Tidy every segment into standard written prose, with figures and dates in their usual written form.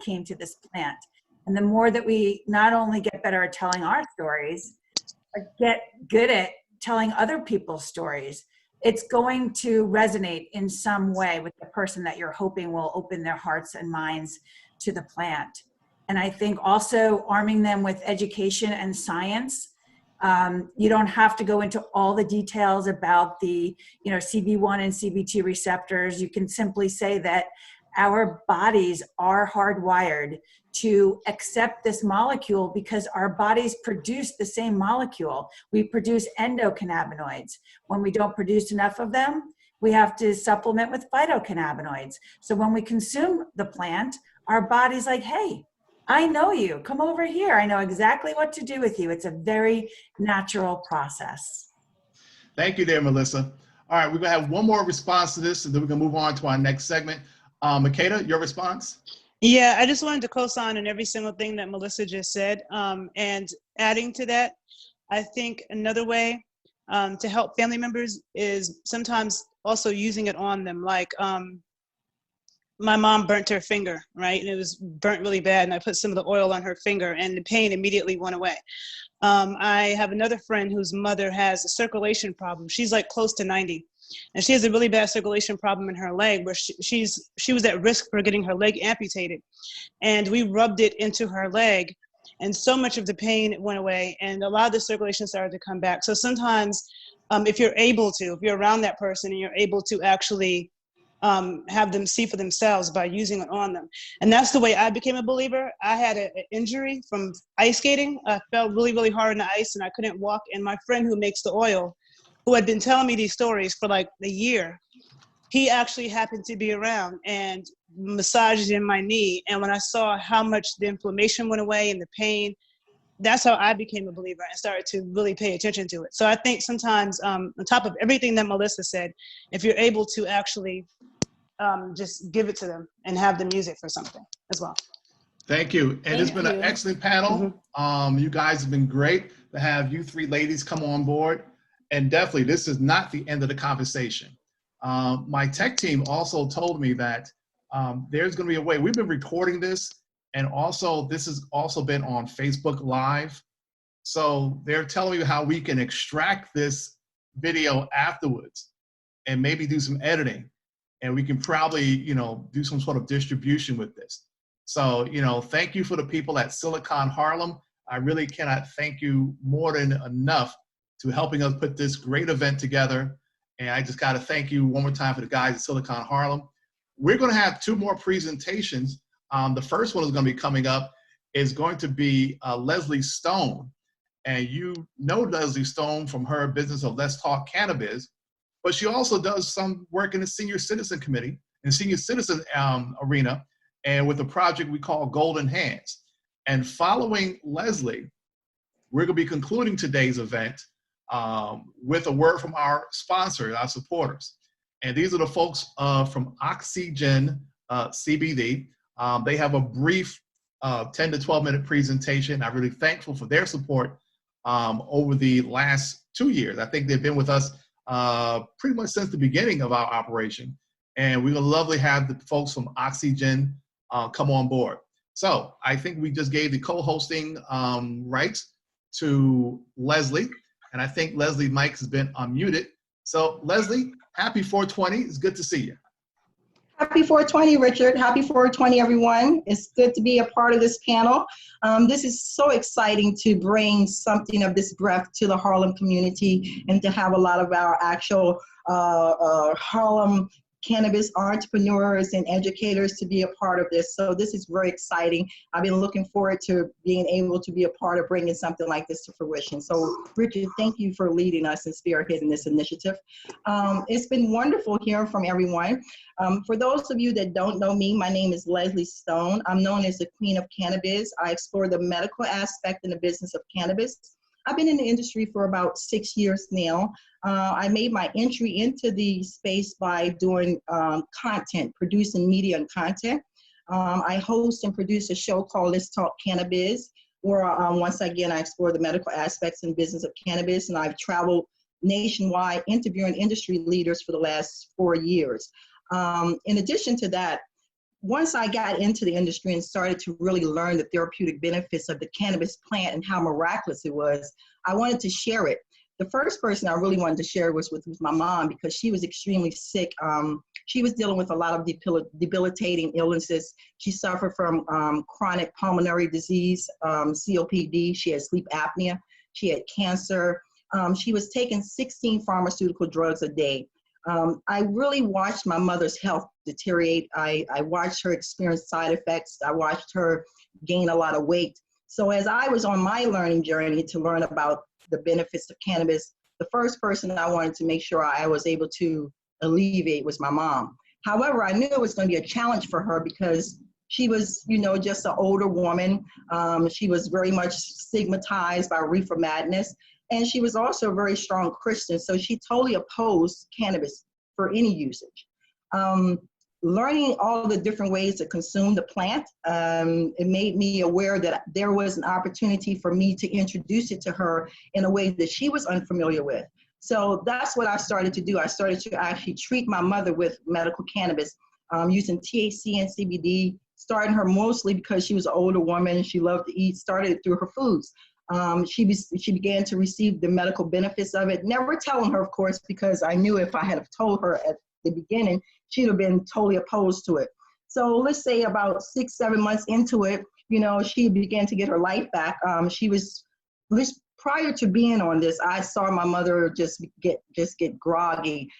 came to this plant. And the more that we not only get better at telling our stories, but get good at telling other people's stories, it's going to resonate in some way with the person that you're hoping will open their hearts and minds to the plant. And I think also arming them with education and science. You don't have to go into all the details about the, CB1 and CB2 receptors. You can simply say that our bodies are hardwired to accept this molecule because our bodies produce the same molecule. We produce endocannabinoids. When we don't produce enough of them, we have to supplement with phytocannabinoids. So when we consume the plant, our body's like, hey, I know you, come over here. I know exactly what to do with you. It's a very natural process. Thank you there, Melissa. All right, we're gonna have one more response to this and then we're gonna move on to our next segment. Makeda, your response? Yeah, I just wanted to co-sign on every single thing that Melissa just said. And adding to that, I think another way to help family members is sometimes also using it on them. Like my mom burnt her finger, right? And it was burnt really bad. And I put some of the oil on her finger and the pain immediately went away. I have another friend whose mother has a circulation problem. She's like close to 90. And she has a really bad circulation problem in her leg where she was at risk for getting her leg amputated. And we rubbed it into her leg and so much of the pain went away and a lot of the circulation started to come back. So sometimes if you're around that person and you're able to actually have them see for themselves by using it on them. And that's the way I became a believer. I had an injury from ice skating. I fell really, really hard in the ice and I couldn't walk. And my friend who makes the oil, who had been telling me these stories for like a year, he actually happened to be around and massaged in my knee. And when I saw how much the inflammation went away and the pain, that's how I became a believer and started to really pay attention to it. So I think sometimes on top of everything that Melissa said, if you're able to actually just give it to them and have them use it for something as well. Thank you. And it's been an excellent panel. You guys have been great to have you three ladies come on board. And definitely, this is not the end of the conversation. My tech team also told me that there's going to be a way. We've been recording this, and also this has also been on Facebook Live. So they're telling me how we can extract this video afterwards and maybe do some editing. And we can probably, do some sort of distribution with this. So, thank you for the people at Silicon Harlem. I really cannot thank you more than enough to helping us put this great event together. And I just got to thank you one more time for the guys at Silicon Harlem. We're going to have two more presentations. The first one is going to be coming up is going to be Leslie Stone. And you know Leslie Stone from her business of Let's Talk Cannabis, but she also does some work in the senior citizen committee and senior citizen arena and with a project we call Golden Hands. And following Leslie, we're going to be concluding today's event with a word from our sponsors, our supporters. And these are the folks from Oxygen CBD. They have a brief 10 to 12 minute presentation. I'm really thankful for their support over the last 2 years. I think they've been with us pretty much since the beginning of our operation. And we're gonna lovely have the folks from Oxygen come on board. So I think we just gave the co-hosting rights to Leslie. And I think Leslie's mic has been unmuted. So Leslie, happy 420. It's good to see you. Happy 420, Richard. Happy 420, everyone. It's good to be a part of this panel. This is so exciting to bring something of this breadth to the Harlem community and to have a lot of our actual Harlem cannabis entrepreneurs and educators to be a part of this. So this is very exciting. I've been looking forward to being able to be a part of bringing something like this to fruition. So Richard, thank you for leading us and spearheading this initiative. It's been wonderful hearing from everyone. For those of you that don't know me, my name is Leslie Stone. I'm known as the Queen of Cannabis. I explore the medical aspect in the business of cannabis. I've been in the industry for about 6 years now. I made my entry into the space by doing content, producing media and content. I host and produce a show called Let's Talk Cannabis, where once again, I explore the medical aspects and business of cannabis, and I've traveled nationwide interviewing industry leaders for the last 4 years. In addition to that, once I got into the industry and started to really learn the therapeutic benefits of the cannabis plant and how miraculous it was, I wanted to share it. The first person I really wanted to share was with my mom, because she was extremely sick. She was dealing with a lot of debilitating illnesses. She suffered from chronic pulmonary disease, COPD. She had sleep apnea. She had cancer. She was taking 16 pharmaceutical drugs a day. I really watched my mother's health deteriorate. I watched her experience side effects. I watched her gain a lot of weight. So as I was on my learning journey to learn about the benefits of cannabis, the first person I wanted to make sure I was able to alleviate was my mom. However, I knew it was going to be a challenge for her because she was, you know, just an older woman. She was very much stigmatized by reefer madness. And she was also a very strong Christian. So she totally opposed cannabis for any usage. Learning all the different ways to consume the plant, it made me aware that there was an opportunity for me to introduce it to her in a way that she was unfamiliar with. So that's what I started to do. I started to actually treat my mother with medical cannabis using THC and CBD, starting her mostly because she was an older woman. She loved to eat, started it through her foods. She began to receive the medical benefits of it, never telling her, of course, because I knew if I had told her at the beginning, she'd have been totally opposed to it. So let's say about 6-7 months into it, you know, she began to get her life back. Prior to being on this, I saw my mother just get groggy.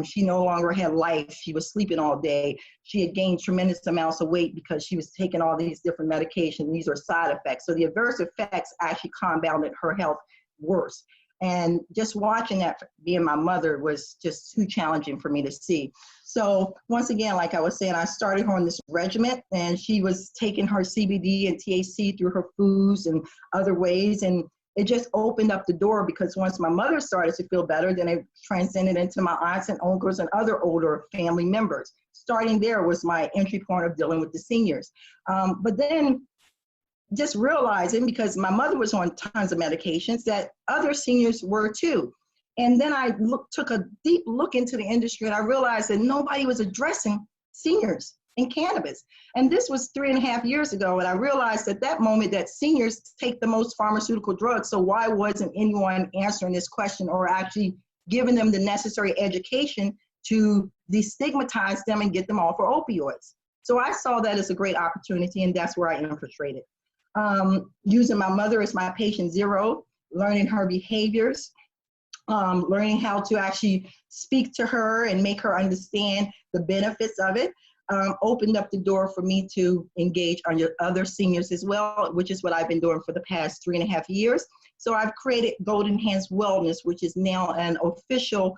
She no longer had life. She was sleeping all day. She had gained tremendous amounts of weight because she was taking all these different medications. These are side effects. So the adverse effects actually compounded her health worse. And just watching that being my mother was just too challenging for me to see. So once again, like I was saying, I started her on this regimen, and she was taking her CBD and THC through her foods and other ways. And it just opened up the door, because once my mother started to feel better, then it transcended into my aunts and uncles and other older family members. Starting there was my entry point of dealing with the seniors. But then just realizing, because my mother was on tons of medications, that other seniors were too. And then I took a deep look into the industry, and I realized that nobody was addressing seniors in cannabis. And this was 3.5 years ago. And I realized at that moment that seniors take the most pharmaceutical drugs. So why wasn't anyone answering this question or actually giving them the necessary education to destigmatize them and get them off of opioids? So I saw that as a great opportunity, and that's where I infiltrated. Using my mother as my patient zero, learning her behaviors, learning how to actually speak to her and make her understand the benefits of it, opened up the door for me to engage on other seniors as well, which is what I've been doing for the past 3.5 years. So I've created Golden Hands Wellness, which is now an official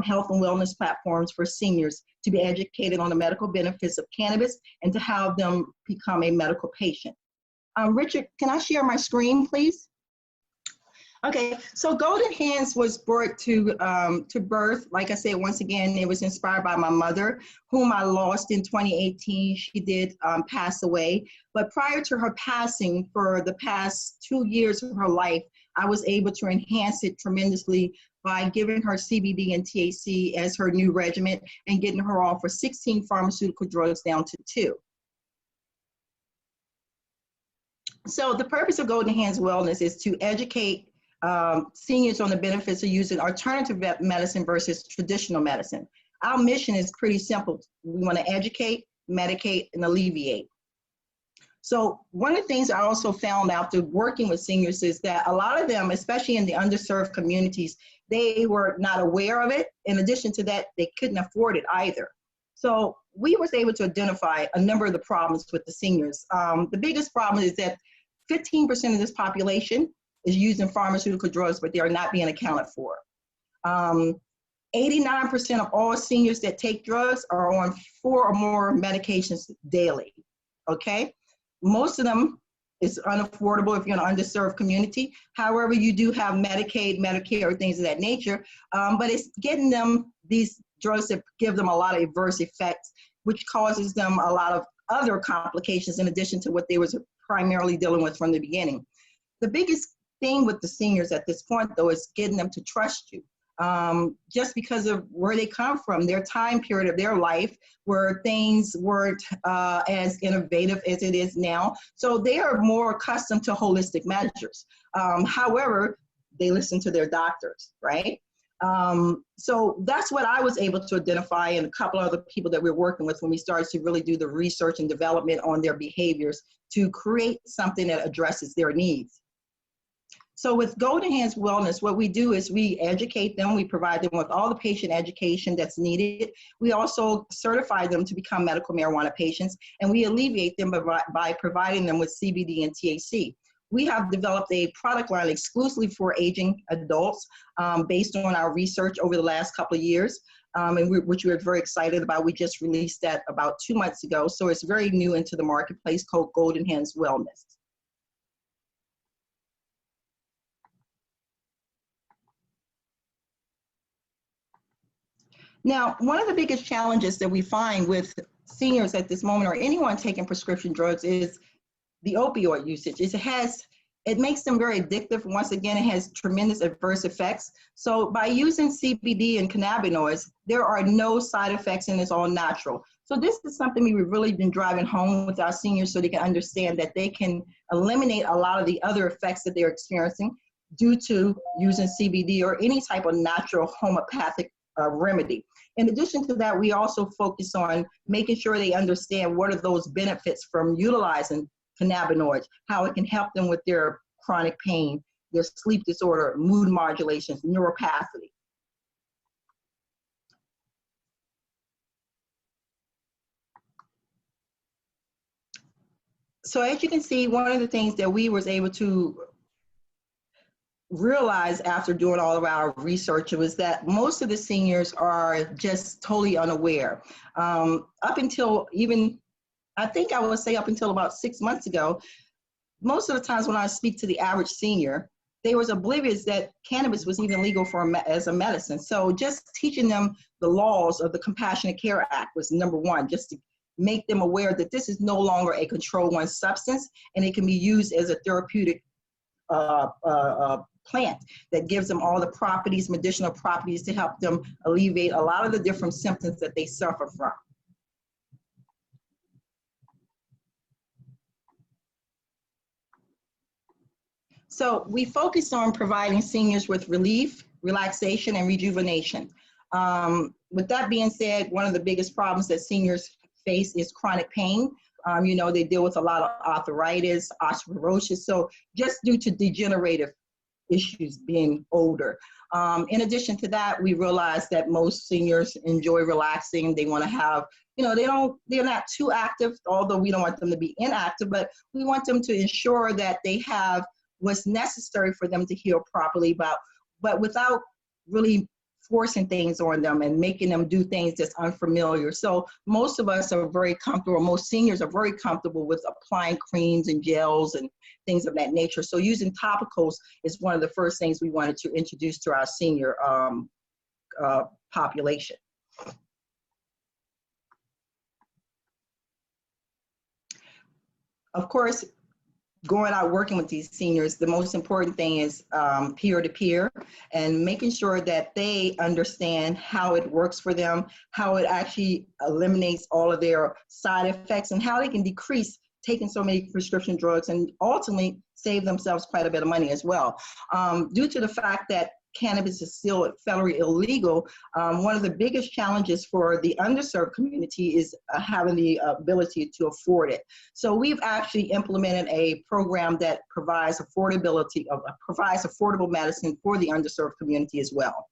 health and wellness platforms for seniors to be educated on the medical benefits of cannabis and to have them become a medical patient. Richard, can I share my screen, please? Okay, so Golden Hands was brought to birth. Like I said, once again, it was inspired by my mother, whom I lost in 2018. She did pass away. But prior to her passing, for the past 2 years of her life, I was able to enhance it tremendously by giving her CBD and THC as her new regimen and getting her off for 16 pharmaceutical drugs down to 2. So the purpose of Golden Hands Wellness is to educate seniors on the benefits of using alternative medicine versus traditional medicine. Our mission is pretty simple. We want to educate, medicate, and alleviate. So one of the things I also found after working with seniors is that a lot of them, especially in the underserved communities, they were not aware of it. In addition to that, they couldn't afford it either. So we was able to identify a number of the problems with the seniors. The biggest problem is that 15% of this population is using pharmaceutical drugs, but they are not being accounted for. 89% of all seniors that take drugs are on 4 or more medications daily, okay? Most of them is unaffordable if you're in an underserved community. However, you do have Medicaid, Medicare, things of that nature, but it's getting them these drugs that give them a lot of adverse effects, which causes them a lot of other complications in addition to what they was primarily dealing with from the beginning. The biggest thing with the seniors at this point, though, is getting them to trust you. just because of where they come from, their time period of their life where things weren't as innovative as it is now. So they are more accustomed to holistic measures. However, they listen to their doctors, right? So that's what I was able to identify, and a couple other people that we're working with when we started to really do the research and development on their behaviors to create something that addresses their needs. So with Golden Hands Wellness, what we do is we educate them. We provide them with all the patient education that's needed. We also certify them to become medical marijuana patients, and we alleviate them by providing them with CBD and THC. We have developed a product line exclusively for aging adults based on our research over the last couple of years, which we're very excited about. We just released that about 2 months ago. So it's very new into the marketplace, called Golden Hands Wellness. Now, one of the biggest challenges that we find with seniors at this moment, or anyone taking prescription drugs, is the opioid usage. It makes them very addictive. Once again, it has tremendous adverse effects. So by using CBD and cannabinoids, there are no side effects, and it's all natural. So this is something we've really been driving home with our seniors, so they can understand that they can eliminate a lot of the other effects that they're experiencing due to using CBD or any type of natural homeopathic remedy. In addition to that, we also focus on making sure they understand what are those benefits from utilizing cannabinoids, how it can help them with their chronic pain, their sleep disorder, mood modulations, neuropathy. So as you can see, one of the things that we was able to realize after doing all of our research was that most of the seniors are just totally unaware. Up until even, I think I would say up until about 6 months ago, most of the times when I speak to the average senior, they was oblivious that cannabis was even legal as a medicine. So just teaching them the laws of the Compassionate Care Act was number one, just to make them aware that this is no longer a Control 1 substance, and it can be used as a therapeutic plant that gives them all the properties, medicinal properties, to help them alleviate a lot of the different symptoms that they suffer from. So we focus on providing seniors with relief, relaxation, and rejuvenation. With that being said, one of the biggest problems that seniors face is chronic pain. You know, they deal with a lot of arthritis, osteoporosis, so just due to degenerative issues being older. In addition to that, we realize that most seniors enjoy relaxing. They want to have, you know, they're not too active, although we don't want them to be inactive, but we want them to ensure that they have what's necessary for them to heal properly, but without really forcing things on them and making them do things that's unfamiliar. So most of us are very comfortable, most seniors are very comfortable with applying creams and gels and things of that nature. So using topicals is one of the first things we wanted to introduce to our senior population. Of course, going out working with these seniors, the most important thing is peer-to-peer, and making sure that they understand how it works for them, how it actually eliminates all of their side effects, and how they can decrease taking so many prescription drugs and ultimately save themselves quite a bit of money as well. Due to the fact that cannabis is still federally illegal, one of the biggest challenges for the underserved community is having the ability to afford it. So we've actually implemented a program that provides affordable medicine for the underserved community as well.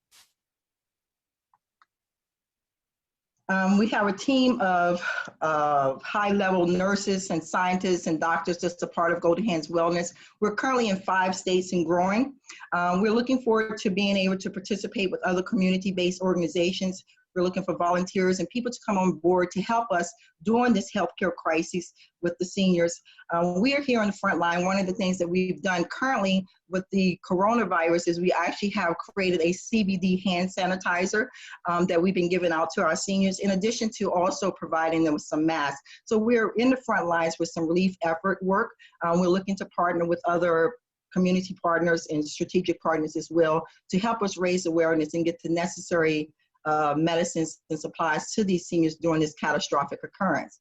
We have a team of high-level nurses and scientists and doctors just a part of Golden Hands Wellness. We're currently in 5 states and growing. We're looking forward to being able to participate with other community-based organizations. We're looking for volunteers and people to come on board to help us during this healthcare crisis with the seniors. We are here on the front line. One of the things that we've done currently with the coronavirus is we actually have created a CBD hand sanitizer that we've been giving out to our seniors, in addition to also providing them with some masks. So we're in the front lines with some relief effort work. We're looking to partner with other community partners and strategic partners as well to help us raise awareness and get the necessary medicines and supplies to these seniors during this catastrophic occurrence.